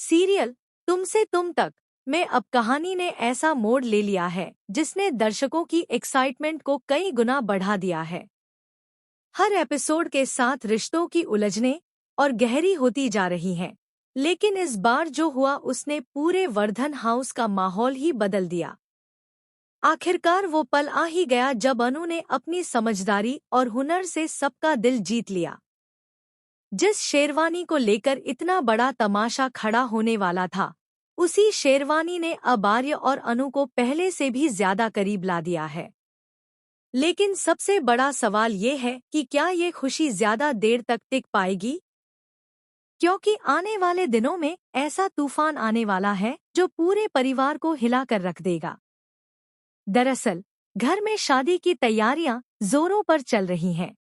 Serial तुमसे तुम तक में अब कहानी ने ऐसा मोड़ ले लिया है जिसने दर्शकों की एक्साइटमेंट को कई गुना बढ़ा दिया है। हर एपिसोड के साथ रिश्तों की उलझने और गहरी होती जा रही हैं। लेकिन इस बार जो हुआ उसने पूरे वर्धन हाउस का माहौल ही बदल दिया। आखिरकार वो पल आ ही गया जब अनु ने अपनी समझदारी और हुनर से सबका दिल जीत लिया। जिस शेरवानी को लेकर इतना बड़ा तमाशा खड़ा होने वाला था, उसी शेरवानी ने अब आर्य और अनु को पहले से भी ज्यादा करीब ला दिया है। लेकिन सबसे बड़ा सवाल ये है कि क्या ये खुशी ज्यादा देर तक टिक पाएगी? क्योंकि आने वाले दिनों में ऐसा तूफान आने वाला है जो पूरे परिवार को हिला कर रख देगा। दरअसल घर में शादी की तैयारियां जोरों पर चल रही हैं।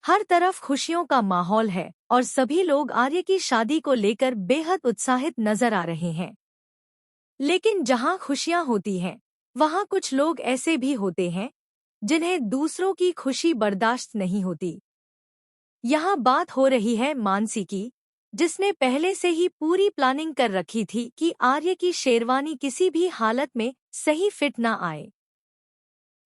हर तरफ खुशियों का माहौल है और सभी लोग आर्य की शादी को लेकर बेहद उत्साहित नजर आ रहे हैं। लेकिन जहां खुशियां होती हैं, वहां कुछ लोग ऐसे भी होते हैं जिन्हें दूसरों की खुशी बर्दाश्त नहीं होती। यहाँ बात हो रही है मानसी की, जिसने पहले से ही पूरी प्लानिंग कर रखी थी कि आर्य की शेरवानी किसी भी हालत में सही फिट ना आए।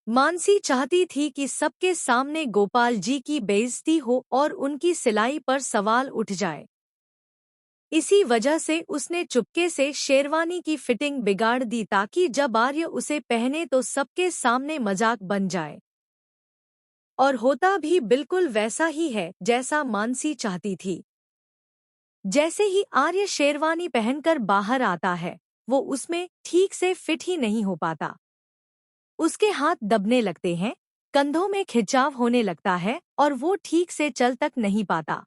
मानसी चाहती थी कि सबके सामने गोपाल जी की बेइज्जती हो और उनकी सिलाई पर सवाल उठ जाए। इसी वजह से उसने चुपके से शेरवानी की फिटिंग बिगाड़ दी ताकि जब आर्य उसे पहने तो सबके सामने मजाक बन जाए। और होता भी बिल्कुल वैसा ही है जैसा मानसी चाहती थी। जैसे ही आर्य शेरवानी पहनकर बाहर आता है, वो उसमें ठीक से फिट ही नहीं हो पाता। उसके हाथ दबने लगते हैं, कंधों में खिंचाव होने लगता है और वो ठीक से चल तक नहीं पाता।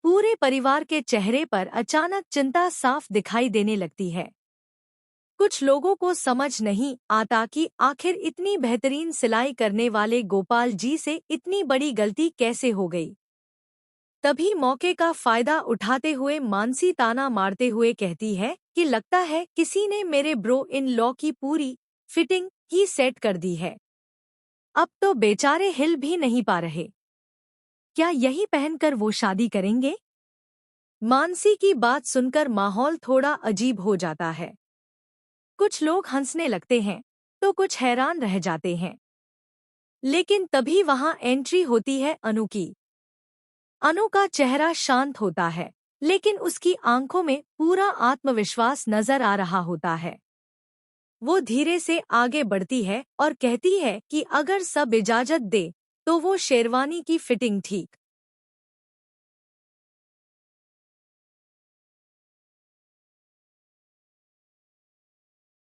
पूरे परिवार के चेहरे पर अचानक चिंता साफ दिखाई देने लगती है। कुछ लोगों को समझ नहीं आता कि आखिर इतनी बेहतरीन सिलाई करने वाले गोपाल जी से इतनी बड़ी गलती कैसे हो गई। तभी मौके का फायदा उठाते हुए मानसी ताना मारते हुए कहती है कि लगता है किसी ने मेरे ब्रो इन लॉ की पूरी फिटिंग ही सेट कर दी है। अब तो बेचारे हिल भी नहीं पा रहे। क्या यही पहनकर वो शादी करेंगे? मानसी की बात सुनकर माहौल थोड़ा अजीब हो जाता है। कुछ लोग हंसने लगते हैं तो कुछ हैरान रह जाते हैं। लेकिन तभी वहां एंट्री होती है अनु की। अनु का चेहरा शांत होता है, लेकिन उसकी आंखों में पूरा आत्मविश्वास नजर आ रहा होता है। वो धीरे से आगे बढ़ती है और कहती है कि अगर सब इजाजत दे तो वो शेरवानी की फिटिंग ठीक